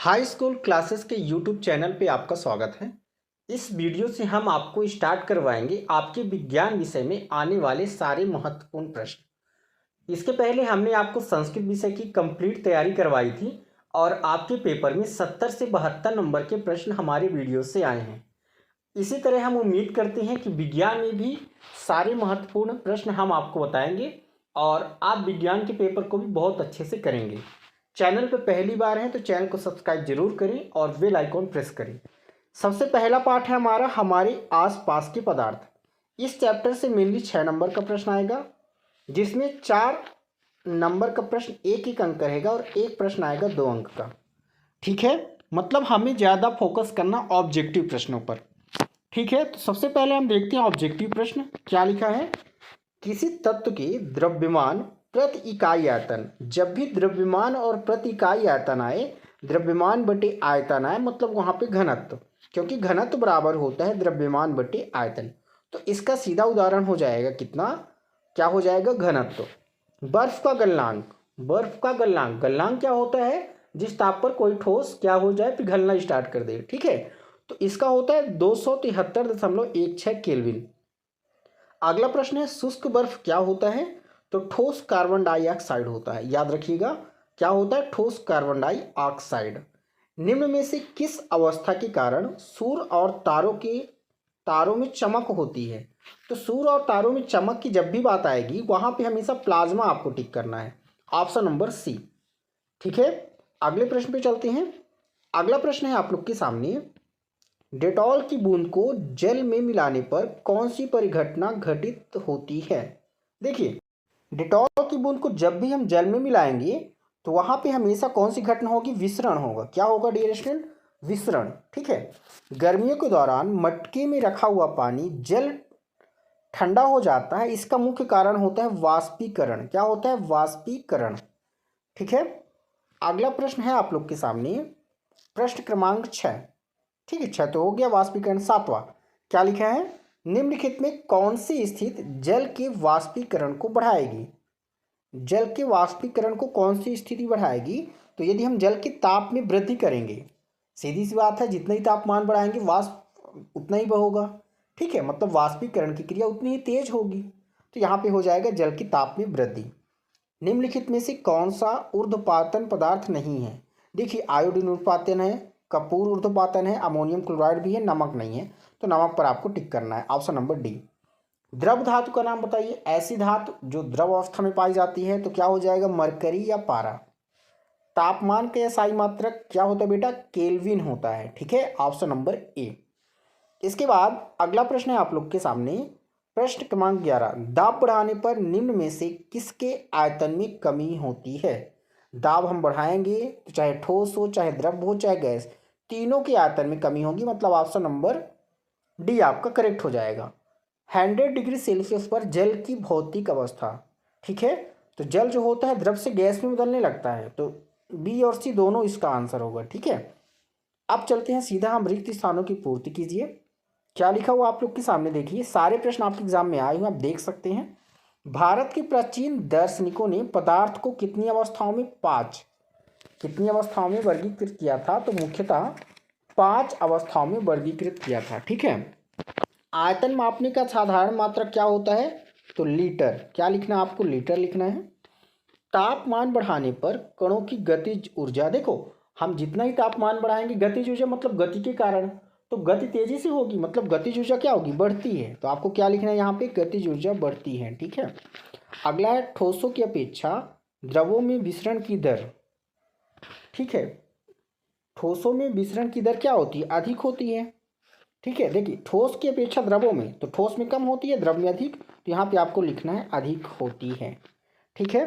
High school classes के YouTube channel पे आपका स्वागत है। इस वीडियो से हम आपको स्टार्ट करवाएंगे आपके विज्ञान विषय में आने वाले सारे महत्वपूर्ण प्रश्न। इसके पहले हमने आपको संस्कृत विषय की कंप्लीट तैयारी करवाई थी और आपके पेपर में 70 से 72 नंबर के प्रश्न हमारे वीडियो से आए हैं। इसी तरह हम उम्मीद करते हैं कि विज्ञान में भी सारे महत्वपूर्ण प्रश्न हम आपको बताएंगे और आप विज्ञान के पेपर को भी बहुत अच्छे से करेंगे। चैनल पर पहली बार हैं तो चैनल को सब्सक्राइब जरूर करें और बेल आइकॉन प्रेस करें। सबसे पहला पार्ट है हमारा हमारे आसपास के पदार्थ। इस चैप्टर से मेनली 6 नंबर का प्रश्न आएगा, जिसमें 4 नंबर का प्रश्न 1 अंक रहेगा और एक प्रश्न आएगा 2 अंक का। ठीक है, मतलब हमें ज़्यादा फोकस करना ऑब्जेक्टिव प्रश्नों पर। ठीक है, तो सबसे पहले हम देखते हैं ऑब्जेक्टिव प्रश्न क्या लिखा है। किसी तत्व के द्रव्यमान प्रति इकाई आयतन, जब भी द्रव्यमान और प्रति इकाई आयतन आए, द्रव्यमान बटे आयतन आए, मतलब वहाँ पे घनत्व, क्योंकि घनत्व बराबर होता है द्रव्यमान बटे आयतन। तो इसका सीधा उदाहरण हो जाएगा कितना, क्या हो जाएगा, घनत्व। बर्फ का गलनांक, बर्फ का गलनांक, गलनांक क्या होता है, जिस ताप पर कोई ठोस क्या हो जाए पिघलना स्टार्ट कर दे। ठीक है, तो इसका होता है 273.16 केल्विन। अगला प्रश्न है शुष्क बर्फ क्या होता है, तो ठोस कार्बन डाइऑक्साइड होता है। याद रखिएगा क्या होता है, ठोस कार्बन डाइऑक्साइड। निम्न में से किस अवस्था के कारण सूर्य और तारों में चमक होती है, तो सूर्य और तारों में चमक की जब भी बात आएगी वहां पे हमेशा प्लाज्मा आपको टिक करना है, ऑप्शन नंबर सी। ठीक है, अगले प्रश्न पे चलते हैं। अगला प्रश्न है आप लोग के सामने, डेटॉल की बूंद को जल में मिलाने पर कौन सी परिघटना घटित होती है। देखिए, डेटॉल की बूंद को जब भी हम जल में मिलाएंगे तो वहां पे हमेशा कौन सी घटना होगी, विसरण होगा। क्या होगा डियर स्टूडेंट, विसरण। ठीक है, गर्मियों के दौरान मटके में रखा हुआ पानी जल ठंडा हो जाता है, इसका मुख्य कारण होता है वाष्पीकरण। क्या होता है, वाष्पीकरण। ठीक है, अगला प्रश्न है आप लोग के सामने, प्रश्न क्रमांक 6। ठीक है, 6 तो हो गया, वाष्पीकरण 7वां। क्या लिखा है, निम्नलिखित में कौन सी स्थिति जल के वाष्पीकरण को बढ़ाएगी। जल के वाष्पीकरण को कौन सी स्थिति बढ़ाएगी, तो यदि हम जल के ताप में वृद्धि करेंगे, सीधी सी बात है, जितना ही तापमान बढ़ाएंगे वाष्प उतना ही होगा। ठीक है, मतलब वाष्पीकरण की क्रिया उतनी ही तेज होगी। तो यहाँ पे हो जाएगा जल की ताप में वृद्धि। निम्नलिखित में से कौन सा ऊर्ध्वपातन पदार्थ नहीं है। देखिए, आयोडीन ऊर्ध्वपातन है, कपूर ऊर्ध्वपातन है, अमोनियम क्लोराइड भी है, नमक नहीं है। तो नमक पर आपको टिक करना है, ऑप्शन नंबर डी। द्रव धातु का नाम बताइए, ऐसी धातु जो द्रव अवस्था में पाई जाती है, तो क्या हो जाएगा, मरकरी या पारा। तापमान का एसआई मात्रक क्या होता है बेटा, केल्विन होता है। ठीक है, ऑप्शन नंबर ए। इसके बाद अगला प्रश्न है आप लोग के सामने, प्रश्न क्रमांक 11। दाब बढ़ाने पर निम्न में से किसके आयतन में कमी होती है। दाब हम बढ़ाएंगे तो चाहे ठोस हो, चाहे द्रव हो, चाहे गैस, तीनों के आयतन में कमी होगी, मतलब ऑप्शन नंबर डी आपका करेक्ट हो जाएगा। 100 डिग्री सेल्सियस पर जल की भौतिक अवस्था। ठीक है, तो जल जो होता है द्रव से गैस में बदलने लगता है, तो बी और सी दोनों इसका आंसर होगा। ठीक है, अब चलते हैं सीधा हम रिक्त स्थानों की पूर्ति कीजिए। क्या लिखा हुआ आप लोग के सामने देखिए, सारे प्रश्न आपके एग्जाम में आए हुए आप देख सकते हैं। भारत के प्राचीन दार्शनिकों ने पदार्थ को कितनी अवस्थाओं में, 5 कितनी अवस्थाओं में वर्गीकृत किया था, तो मुख्यतः 5 अवस्थाओं में वर्गीकृत किया था। ठीक है, आयतन मापने का साधारण मात्रक क्या होता है, तो लीटर। क्या लिखना है आपको, लीटर लिखना है। तापमान बढ़ाने पर कणों की गतिज ऊर्जा, देखो हम जितना ही तापमान बढ़ाएंगे, गतिज ऊर्जा मतलब गति के कारण, तो गति तेजी से होगी, मतलब गतिज ऊर्जा क्या होगी, बढ़ती है। तो आपको क्या लिखना है यहाँ पे, गतिज ऊर्जा बढ़ती है। ठीक है, अगला है ठोसों की अपेक्षा द्रवों में विसरण की दर। ठीक है, ठोसों में विसरण की दर क्या होती है, अधिक होती है। ठीक है, देखिए ठोस की अपेक्षा द्रवों में, तो ठोस में कम होती है, द्रव में अधिक, तो यहाँ पे आपको लिखना है अधिक होती है। ठीक है,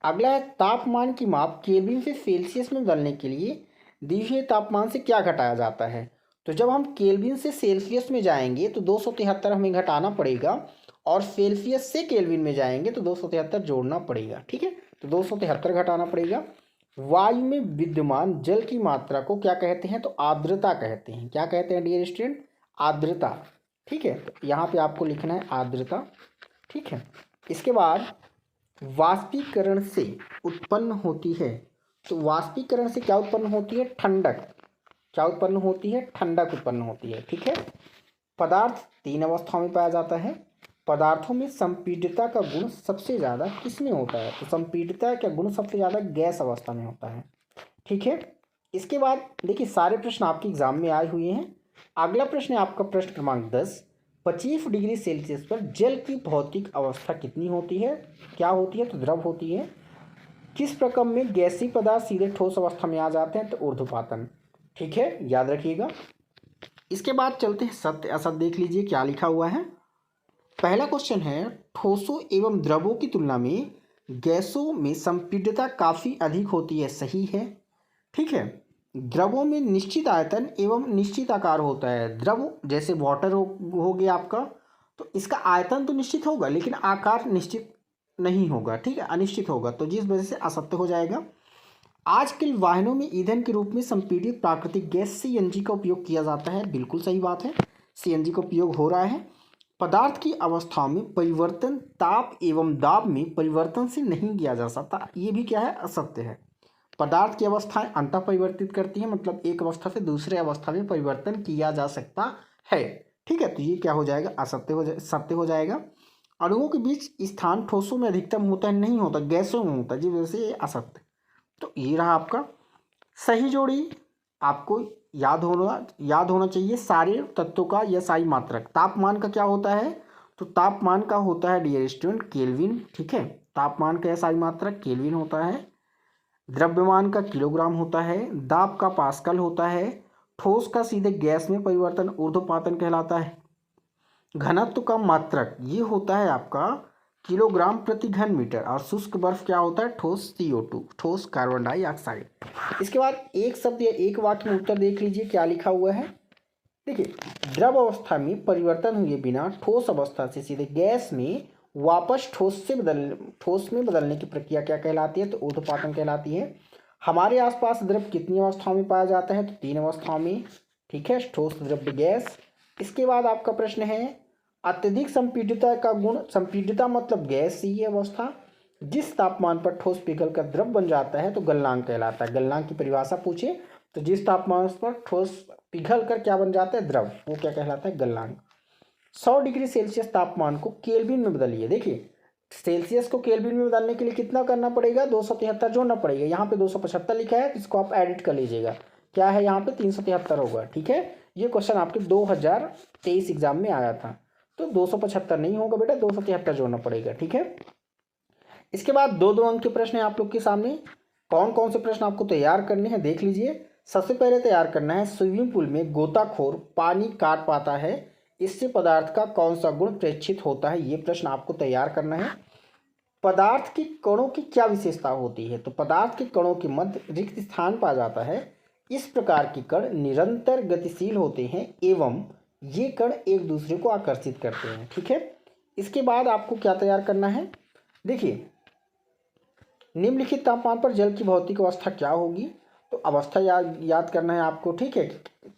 अगला है तापमान की माप केल्विन से सेल्सियस में बदलने के लिए दिए हुए तापमान से क्या घटाया जाता है। तो जब हम केल्विन से सेल्सियस में जाएंगे तो 273 हमें घटाना पड़ेगा, और सेल्सियस से केल्विन में जाएंगे तो 273 जोड़ना पड़ेगा। ठीक है, तो 273 घटाना पड़ेगा। वायु में विद्यमान जल की मात्रा को क्या कहते हैं, तो आर्द्रता कहते हैं। क्या कहते हैं डियर स्टूडेंट, आर्द्रता। ठीक है, तो यहाँ पे आपको लिखना है आर्द्रता। ठीक है, इसके बाद वाष्पीकरण से उत्पन्न होती है तो वाष्पीकरण से क्या उत्पन्न होती है? ठंडक। क्या उत्पन्न होती है? ठंडक उत्पन्न होती है। ठीक है। पदार्थ 3 अवस्थाओं में पाया जाता है। पदार्थों में संपीड्यता का गुण सबसे ज़्यादा किसमें होता है? तो संपीड्यता का गुण सबसे ज़्यादा गैस अवस्था में होता है। ठीक है। इसके बाद देखिए सारे प्रश्न आपके एग्जाम में आए हुए हैं। अगला प्रश्न है आपका प्रश्न क्रमांक 10। 25 डिग्री सेल्सियस पर जल की भौतिक अवस्था कितनी होती है? क्या होती है? तो द्रव होती है। किस प्रक्रम में गैसीय पदार्थ सीधे ठोस अवस्था में आ जाते हैं? तो ऊर्ध्वपातन। ठीक है, याद रखिएगा। इसके बाद चलते हैं सत्य असत्य, देख लीजिए क्या लिखा हुआ है। पहला क्वेश्चन है, ठोसों एवं द्रवों की तुलना में गैसों में संपीड्यता काफ़ी अधिक होती है। सही है। ठीक है। द्रवों में निश्चित आयतन एवं निश्चित आकार होता है। द्रव जैसे वाटर हो गया आपका, तो इसका आयतन तो निश्चित होगा लेकिन आकार निश्चित नहीं होगा। ठीक है, अनिश्चित होगा, तो जिस वजह से असत्य हो जाएगा। आजकल वाहनों में ईंधन के रूप में संपीड़ित प्राकृतिक गैस सीएनजी का उपयोग किया जाता है। बिल्कुल सही बात है, सीएनजी का उपयोग हो रहा है। पदार्थ की अवस्था में परिवर्तन ताप एवं दाब में परिवर्तन से नहीं किया जा सकता। ये भी क्या है? असत्य है। पदार्थ की अवस्थाएं अंतः परिवर्तित करती हैं, मतलब एक अवस्था से दूसरे अवस्था में परिवर्तन किया जा सकता है। ठीक है, तो ये क्या हो जाएगा? असत्य सत्य हो जाएगा। अणुओं के बीच स्थान ठोसों में अधिकतम होता है, नहीं होता, गैसों में होता है, जिस वजह से ये असत्य। तो ये रहा आपका सही जोड़ी। आपको याद होना चाहिए सारे तत्वों का SI मात्रक। तापमान का क्या होता है? तो तापमान का होता है डियर स्टूडेंट केल्विन। ठीक है, तापमान का SI मात्रक केल्विन होता है। द्रव्यमान का किलोग्राम होता है। दाब का पास्कल होता है। ठोस का सीधे गैस में परिवर्तन ऊर्ध्वपातन कहलाता है। घनत्व का मात्रक ये होता है आपका किलोग्राम प्रति घन मीटर। और शुष्क बर्फ क्या होता है? ठोस CO2, ठोस कार्बन डाइऑक्साइड। इसके बाद एक शब्द या एक वाक्य में उत्तर देख लीजिए क्या लिखा हुआ है। देखिए, द्रव अवस्था में परिवर्तन हुए बिना ठोस अवस्था से सीधे गैस में वापस ठोस में बदलने की प्रक्रिया क्या कहलाती है? तो ऊर्ध्वपातन कहलाती है। हमारे आसपास द्रव कितनी अवस्थाओं में पाया जाता है? तो 3 अवस्थाओं में। ठीक है, ठोस, द्रव्य, गैस। इसके बाद आपका प्रश्न है, अत्यधिक संपीड्यता का गुण। संपीड्यता मतलब गैसीय अवस्था। जिस तापमान पर ठोस पिघल कर द्रव बन जाता है तो गलनांक कहलाता है। गलनांक की परिभाषा पूछे तो जिस तापमान पर ठोस पिघल कर क्या बन जाता है? द्रव, वो क्या कहलाता है? गलनांक। 100 डिग्री सेल्सियस तापमान को केल्विन में बदलिए। देखिए, सेल्सियस को केल्विन में बदलने के लिए कितना करना पड़ेगा? 273 जोड़ना पड़ेगा। यहाँ पे 275 लिखा है, इसको आप एडिट कर लीजिएगा। क्या है यहाँ पे? 373 होगा। ठीक है, ये क्वेश्चन आपके 2023 एग्जाम में आया था। तो 275 नहीं होगा बेटा, 273 जोड़ना पड़ेगा। ठीक है। इसके बाद 2-2 अंक के प्रश्न है आप लोग के सामने। कौन कौन से प्रश्न आपको तैयार करने हैं देख लीजिए। सबसे पहले तैयार करना है, स्विमिंग पूल में गोताखोर पानी काट पाता है, इससे पदार्थ का कौन सा गुण प्रेक्षित होता है? ये प्रश्न आपको तैयार करना है। पदार्थ के कणों की क्या विशेषता होती है? तो पदार्थ के कणों के मध्य रिक्त स्थान पाया जाता है। इस प्रकार के कण निरंतर गतिशील होते हैं एवं ये कण एक दूसरे को आकर्षित करते हैं। ठीक है। इसके बाद आपको क्या तैयार करना है? देखिए, निम्नलिखित तापमान पर जल की भौतिक अवस्था क्या होगी? तो अवस्था याद करना है आपको। ठीक है,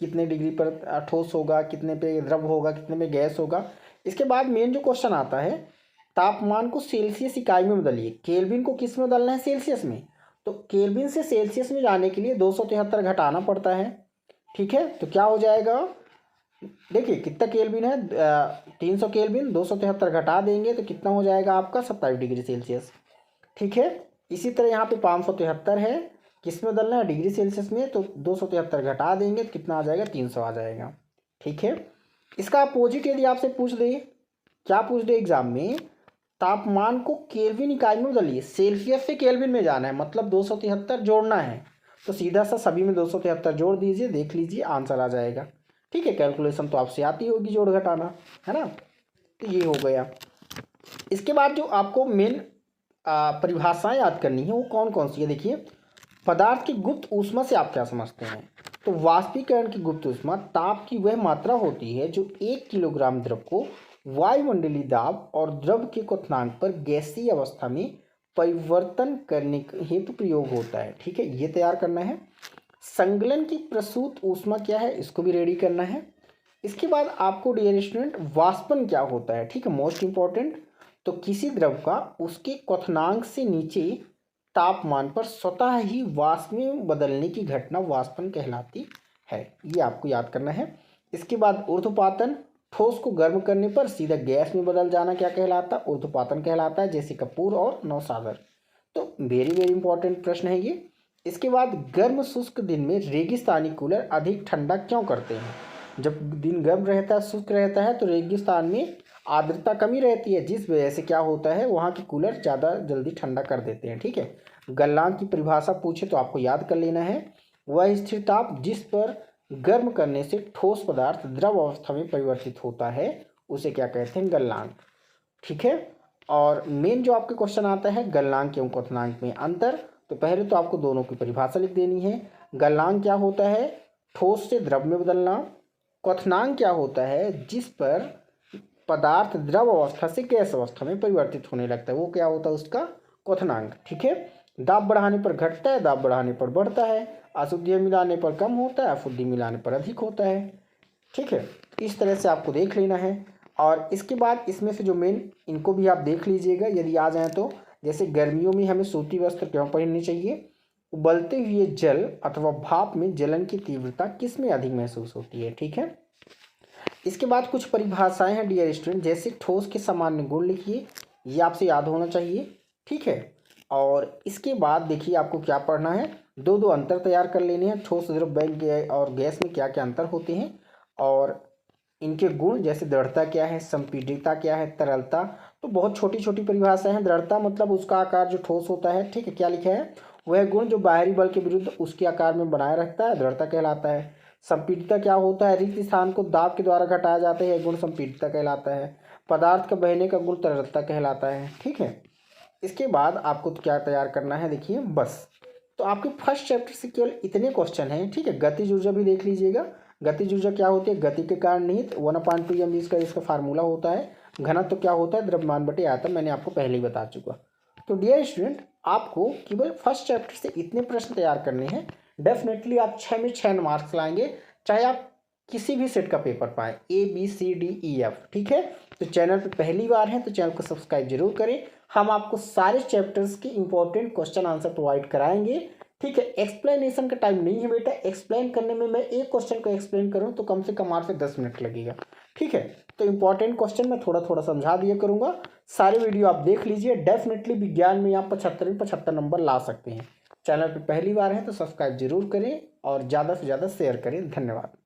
कितने डिग्री पर ठोस होगा, कितने पे द्रव होगा, कितने में गैस होगा। इसके बाद मेन जो क्वेश्चन आता है, तापमान को सेल्सियस इकाई में बदलिए। केल्विन को किस में बदलना है? सेल्सियस में। तो केल्विन से सेल्सियस में जाने के लिए 273 घटाना पड़ता है। ठीक है, तो क्या हो जाएगा? देखिए कितना केल्विन है, 300 केल्विन, 273 घटा देंगे तो कितना हो जाएगा आपका? 27 डिग्री सेल्सियस। ठीक है। इसी तरह यहाँ पे 573 है, किस में बदलना है? डिग्री सेल्सियस में। तो 273 घटा देंगे तो कितना आ जाएगा? 300 आ जाएगा। ठीक है। इसका अपोजिट यदि आपसे पूछ दे, क्या पूछ दे एग्जाम में, तापमान को केल्विन इकाई में बदलिए। सेल्सियस से केल्विन में जाना है, मतलब 273 जोड़ना है, तो सीधा सा सभी में 273 जोड़ दीजिए, देख लीजिए आंसर आ जाएगा। ठीक है, कैलकुलेशन तो आपसे आती होगी जोड़ घटाना, है ना। तो ये हो गया। इसके बाद जो आपको मेन परिभाषाएं याद करनी है वो कौन कौन सी है? देखिए, पदार्थ की गुप्त ऊष्मा से आप क्या समझते हैं? तो वाष्पीकरण की गुप्त ऊष्मा ताप की वह मात्रा होती है जो 1 किलोग्राम द्रव को वायुमंडलीय दाब और द्रव के क्वथनांक पर गैसीय अवस्था में परिवर्तन करने हेतु प्रयोग होता है। ठीक है, ये तैयार करना है। संगलन की प्रसूत ऊष्मा क्या है? इसको भी रेडी करना है। इसके बाद आपको डियर स्टूडेंट वाष्पन क्या होता है? ठीक है, मोस्ट इंपॉर्टेंट। तो किसी द्रव का उसके क्वथनांक से नीचे तापमान पर स्वतः ही वाष्प में बदलने की घटना वाष्पन कहलाती है। ये आपको याद करना है। इसके बाद ऊर्ध्वपातन, ठोस को गर्म करने पर सीधा गैस में बदल जाना क्या कहलाता है? ऊर्ध्वपातन कहलाता है, जैसे कपूर और नौसागर। तो वेरी वेरी इंपॉर्टेंट प्रश्न है ये। इसके बाद गर्म शुष्क दिन में रेगिस्तानी कूलर अधिक ठंडा क्यों करते हैं? जब दिन गर्म रहता है, शुष्क रहता है, तो रेगिस्तान में आर्द्रता कमी रहती है, जिस वजह से क्या होता है, वहाँ के कूलर ज़्यादा जल्दी ठंडा कर देते हैं। ठीक है। गलनांक की परिभाषा पूछे तो आपको याद कर लेना है, वह स्थिर ताप जिस पर गर्म करने से ठोस पदार्थ द्रव अवस्था में परिवर्तित होता है, उसे क्या कहते हैं? गलनांक। ठीक है। और मेन जो आपके क्वेश्चन आता है, गलनांक एवं क्वथनांक में अंतर, तो पहले तो आपको दोनों की परिभाषा लिख देनी है। गलनांक क्या होता है? ठोस से द्रव में बदलना। क्वथनांक क्या होता है? जिस पर पदार्थ द्रव अवस्था से गैस अवस्था में परिवर्तित होने लगता है, वो क्या होता है? उसका क्वथनांक। ठीक है। दाब बढ़ाने पर घटता है, दाब बढ़ाने पर बढ़ता है, अशुद्धि मिलाने पर कम होता है, अशुद्धि मिलाने पर अधिक होता है। ठीक है। इस तरह से आपको देख लेना है। और इसके बाद इसमें से जो मेन, इनको भी आप देख लीजिएगा यदि आ जाए तो। जैसे गर्मियों में हमें सूती वस्त्र क्यों पहननी चाहिए? उबलते हुए जल अथवा भाप में जलन की तीव्रता किस में अधिक महसूस होती है? ठीक है। इसके बाद कुछ परिभाषाएं हैं डियर स्टूडेंट, जैसे ठोस के सामान्य गुण लिखिए, ये आपसे याद होना चाहिए। ठीक है। और इसके बाद देखिए आपको क्या पढ़ना है, दो दो अंतर तैयार कर लेने हैं। ठोस, द्रव और गैस में क्या क्या अंतर होते हैं, और इनके गुण, जैसे दृढ़ता क्या है, संपीड्यता क्या है, तरलता। तो बहुत छोटी छोटी परिभाषाएं हैं। दृढ़ता मतलब उसका आकार जो ठोस होता है। ठीक है। क्या लिखा है? वह गुण जो बाहरी बल के विरुद्ध उसके आकार में बनाए रखता है, दृढ़ता कहलाता है। संपीड्यता क्या होता है? रिक्त स्थान को दाब के द्वारा घटाया जाता है, यह गुण संपीड्यता कहलाता है। पदार्थ का बहने का गुण तरलता कहलाता है। ठीक है। इसके बाद आपको तो क्या तैयार करना है, देखिए बस। तो आपके फर्स्ट चैप्टर से केवल इतने क्वेश्चन हैं। ठीक है। गतिज ऊर्जा भी देख लीजिएगा। गतिज ऊर्जा क्या होती है? गति के कारण निहित 1/2 mv इसका फार्मूला होता है। घनत्व तो क्या होता है? द्रव्यमान बटे आयतन, मैंने आपको पहले ही बता चुका। तो डियर स्टूडेंट, आपको केवल फर्स्ट चैप्टर से इतने प्रश्न तैयार करने हैं। डेफिनेटली आप 6 में 6 मार्क्स लाएंगे, चाहे आप किसी भी सेट का पेपर पाएँ, ABCDEF। ठीक है। तो चैनल पर पहली बार है तो चैनल को सब्सक्राइब जरूर करें। हम आपको सारे चैप्टर्स के इंपॉर्टेंट क्वेश्चन आंसर प्रोवाइड कराएंगे। ठीक है। एक्सप्लेनेशन का टाइम नहीं है बेटा, एक्सप्लेन करने में मैं एक क्वेश्चन को एक्सप्लेन करूं तो कम से कम 8 से 10 मिनट लगेगा। ठीक है। तो इंपॉर्टेंट क्वेश्चन मैं थोड़ा थोड़ा समझा दिया करूंगा। सारे वीडियो आप देख लीजिए। डेफिनेटली विज्ञान में आप 75 नंबर ला सकते हैं। चैनल पर पहली बार है तो सब्सक्राइब जरूर करें और ज़्यादा से ज़्यादा शेयर करें। धन्यवाद।